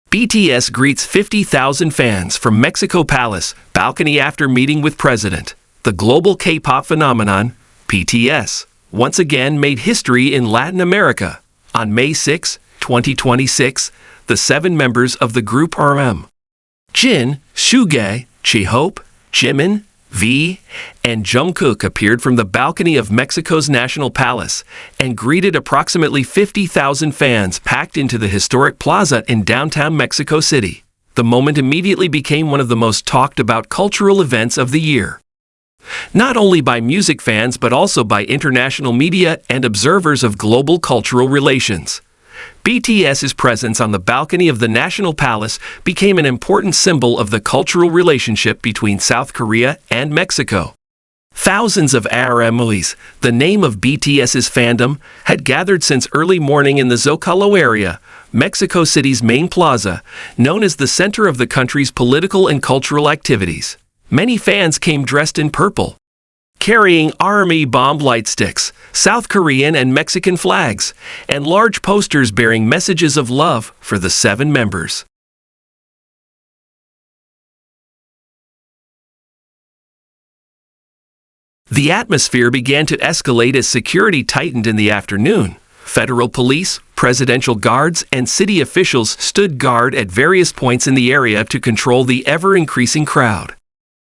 BTS greets 50,000 fans from Mexico Palace balcony after meeting with President. The global K-pop phenomenon, BTS, once again made history in Latin America. On May 6, 2026, the 7 members of the group Jin, Suga, J-Hope, Jimin, V, and Jungkook appeared from the balcony of Mexico's National Palace and greeted approximately 50,000 fans packed into the historic plaza in downtown Mexico City. The moment immediately became one of the most talked about cultural events of the year. Not only by music fans but also by international media and observers of global cultural relations. BTS's presence on the balcony of the National Palace became an important symbol of the cultural relationship between South Korea and Mexico. Thousands of ARMIs, the name of BTS's fandom, had gathered since early morning in the Zocalo area, Mexico City's main plaza, known as the center of the country's political and cultural activities. Many fans came dressed in purple, carrying army bomb light sticks, South Korean and Mexican flags, and large posters bearing messages of love for the 7 members. The atmosphere began to escalate as security tightened in the afternoon. Federal police, presidential guards, and city officials stood guard at various points in the area to control the ever-increasing crowd.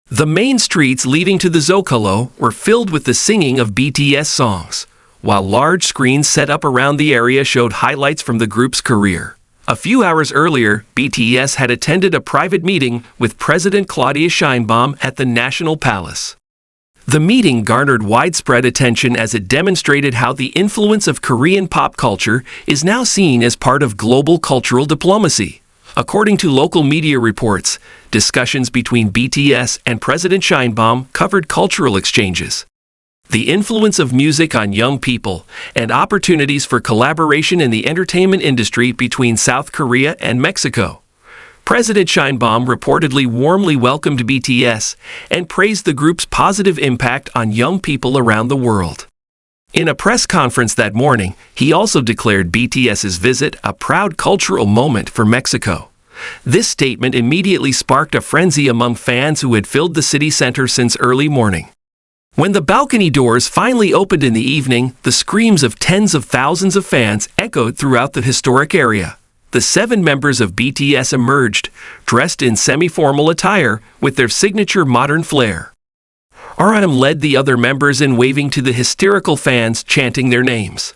The main streets leading to the Zocalo were filled with the singing of BTS songs, while large screens set up around the area showed highlights from the group's career. A few hours earlier, BTS had attended a private meeting with President Claudia Sheinbaum at the National Palace. The meeting garnered widespread attention as it demonstrated how the influence of Korean pop culture is now seen as part of global cultural diplomacy. According to local media reports, discussions between BTS and President Sheinbaum covered cultural exchanges, the influence of music on young people, and opportunities for collaboration in the entertainment industry between South Korea and Mexico. President Sheinbaum reportedly warmly welcomed BTS and praised the group's positive impact on young people around the world. In a press conference that morning, he also declared BTS's visit a proud cultural moment for Mexico. This statement immediately sparked a frenzy among fans who had filled the city center since early morning. When the balcony doors finally opened in the evening, the screams of tens of thousands of fans echoed throughout the historic area. The 7 members of BTS emerged, dressed in semi-formal attire with their signature modern flair. RM led the other members in waving to the hysterical fans chanting their names.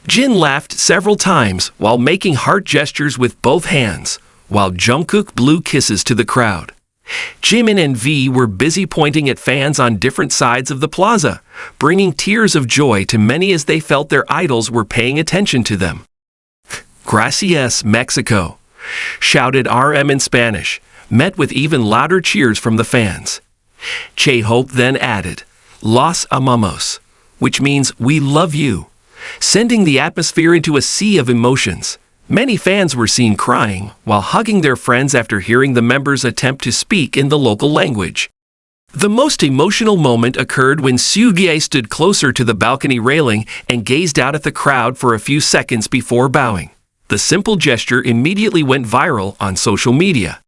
Jin laughed several times while making heart gestures with both hands, while Jungkook blew kisses to the crowd. Jimin and V were busy pointing at fans on different sides of the plaza, bringing tears of joy to many as they felt their idols were paying attention to them. "Gracias, Mexico," shouted RM in Spanish, met with even louder cheers from the fans. J-Hope then added, "Los amamos," which means "we love you," sending the atmosphere into a sea of emotions. Many fans were seen crying while hugging their friends after hearing the members attempt to speak in the local language. The most emotional moment occurred when Suga stood closer to the balcony railing and gazed out at the crowd for a few seconds before bowing. The simple gesture immediately went viral on social media,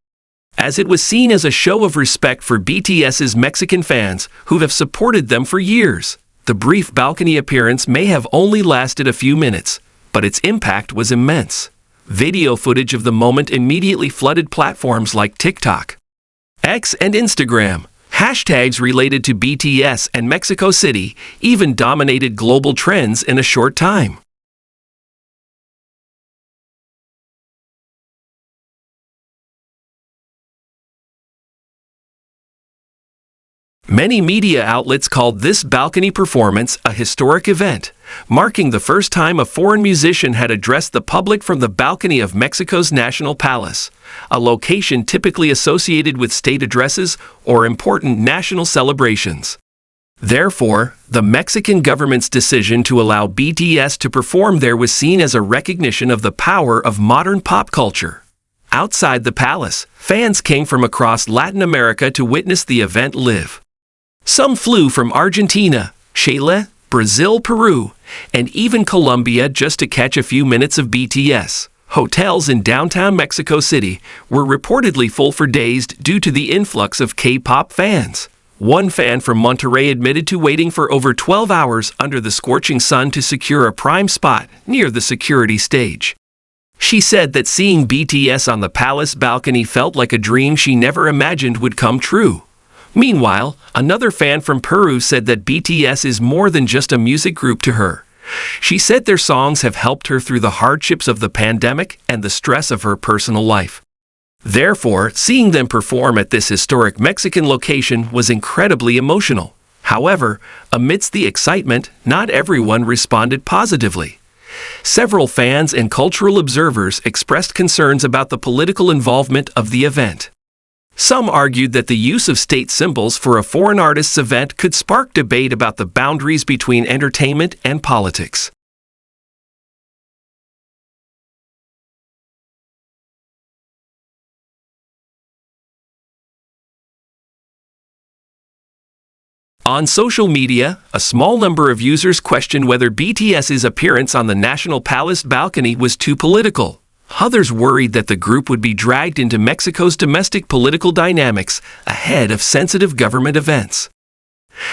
as it was seen as a show of respect for BTS's Mexican fans who have supported them for years. The brief balcony appearance may have only lasted a few minutes, but its impact was immense. Video footage of the moment immediately flooded platforms like TikTok, X, and Instagram. Hashtags related to BTS and Mexico City even dominated global trends in a short time. Many media outlets called this balcony performance a historic event, marking the first time a foreign musician had addressed the public from the balcony of Mexico's National Palace, a location typically associated with state addresses or important national celebrations. Therefore, the Mexican government's decision to allow BTS to perform there was seen as a recognition of the power of modern pop culture. Outside the palace, fans came from across Latin America to witness the event live. Some flew from Argentina, Chile, Brazil, Peru, and even Colombia just to catch a few minutes of BTS. Hotels in downtown Mexico City were reportedly full for days due to the influx of K-pop fans. One fan from Monterrey admitted to waiting for over 12 hours under the scorching sun to secure a prime spot near the security stage. She said that seeing BTS on the palace balcony felt like a dream she never imagined would come true. Meanwhile, another fan from Peru said that BTS is more than just a music group to her. She said their songs have helped her through the hardships of the pandemic and the stress of her personal life. Therefore, seeing them perform at this historic Mexican location was incredibly emotional. However, amidst the excitement, not everyone responded positively. Several fans and cultural observers expressed concerns about the political involvement of the event. Some argued that the use of state symbols for a foreign artist's event could spark debate about the boundaries between entertainment and politics. On social media, a small number of users questioned whether BTS's appearance on the National Palace balcony was too political. Others worried that the group would be dragged into Mexico's domestic political dynamics ahead of sensitive government events.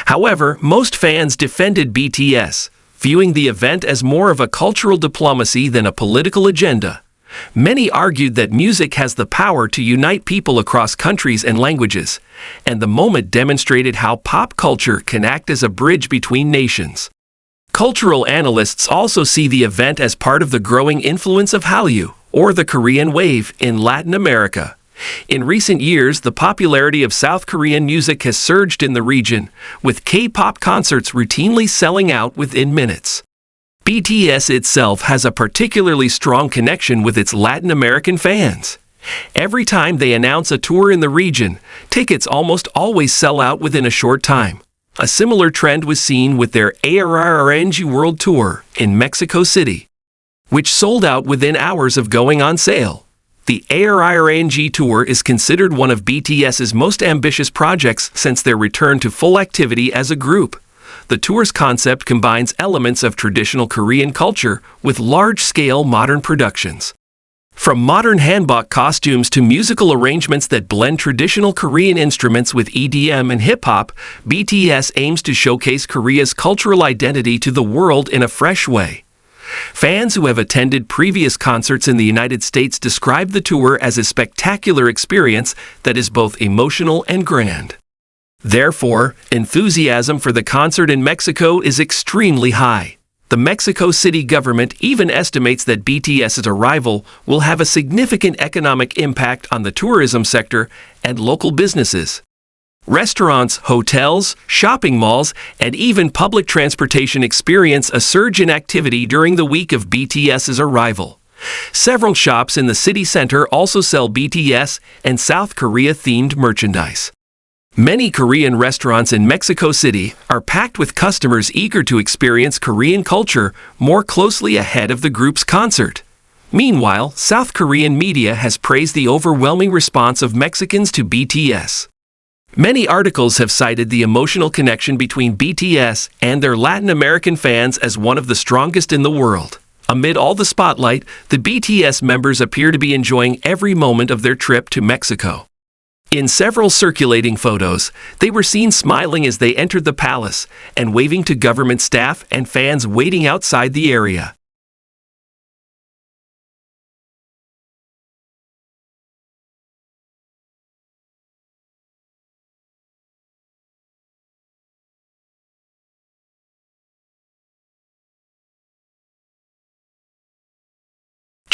However, most fans defended BTS, viewing the event as more of a cultural diplomacy than a political agenda. Many argued that music has the power to unite people across countries and languages, and the moment demonstrated how pop culture can act as a bridge between nations. Cultural analysts also see the event as part of the growing influence of Hallyu, or the Korean wave, in Latin America. In recent years, the popularity of South Korean music has surged in the region, with K-pop concerts routinely selling out within minutes. BTS itself has a particularly strong connection with its Latin American fans. Every time they announce a tour in the region, tickets almost always sell out within a short time. A similar trend was seen with their ARIRANG World Tour in Mexico City, which sold out within hours of going on sale. The ARIRANG Tour is considered one of BTS's most ambitious projects since their return to full activity as a group. The tour's concept combines elements of traditional Korean culture with large-scale modern productions. From modern hanbok costumes to musical arrangements that blend traditional Korean instruments with EDM and hip-hop, BTS aims to showcase Korea's cultural identity to the world in a fresh way. Fans who have attended previous concerts in the United States describe the tour as a spectacular experience that is both emotional and grand. Therefore, enthusiasm for the concert in Mexico is extremely high. The Mexico City government even estimates that BTS's arrival will have a significant economic impact on the tourism sector and local businesses. Restaurants, hotels, shopping malls, and even public transportation experience a surge in activity during the week of BTS's arrival. Several shops in the city center also sell BTS and South Korea-themed merchandise. Many Korean restaurants in Mexico City are packed with customers eager to experience Korean culture more closely ahead of the group's concert. Meanwhile, South Korean media has praised the overwhelming response of Mexicans to BTS. Many articles have cited the emotional connection between BTS and their Latin American fans as one of the strongest in the world. Amid all the spotlight, the BTS members appear to be enjoying every moment of their trip to Mexico. In several circulating photos, they were seen smiling as they entered the palace and waving to government staff and fans waiting outside the area.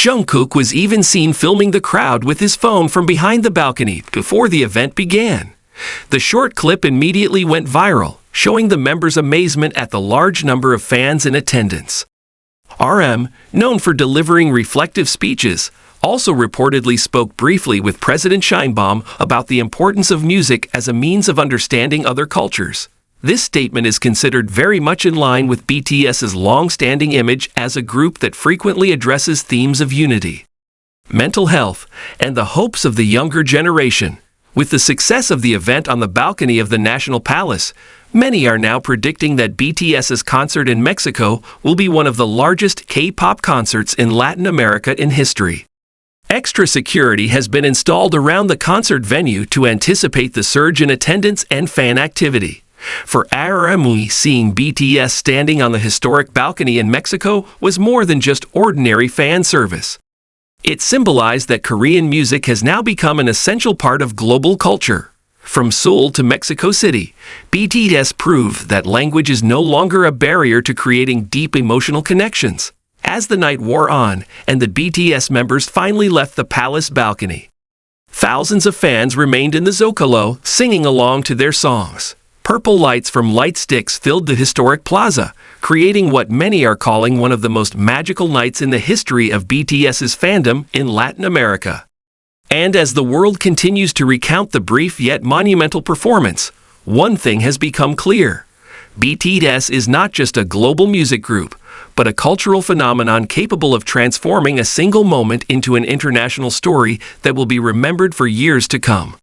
Jungkook was even seen filming the crowd with his phone from behind the balcony before the event began. The short clip immediately went viral, showing the members' amazement at the large number of fans in attendance. RM, known for delivering reflective speeches, also reportedly spoke briefly with President Sheinbaum about the importance of music as a means of understanding other cultures. This statement is considered very much in line with BTS's long-standing image as a group that frequently addresses themes of unity, mental health, and the hopes of the younger generation. With the success of the event on the balcony of the National Palace, many are now predicting that BTS's concert in Mexico will be one of the largest K-pop concerts in Latin America in history. Extra security has been installed around the concert venue to anticipate the surge in attendance and fan activity. For ARIRANG, seeing BTS standing on the historic balcony in Mexico was more than just ordinary fan service. It symbolized that Korean music has now become an essential part of global culture. From Seoul to Mexico City, BTS proved that language is no longer a barrier to creating deep emotional connections. As the night wore on and the BTS members finally left the palace balcony, thousands of fans remained in the Zocalo, singing along to their songs. Purple lights from light sticks filled the historic plaza, creating what many are calling one of the most magical nights in the history of BTS's fandom in Latin America. And as the world continues to recount the brief yet monumental performance, one thing has become clear. BTS is not just a global music group, but a cultural phenomenon capable of transforming a single moment into an international story that will be remembered for years to come.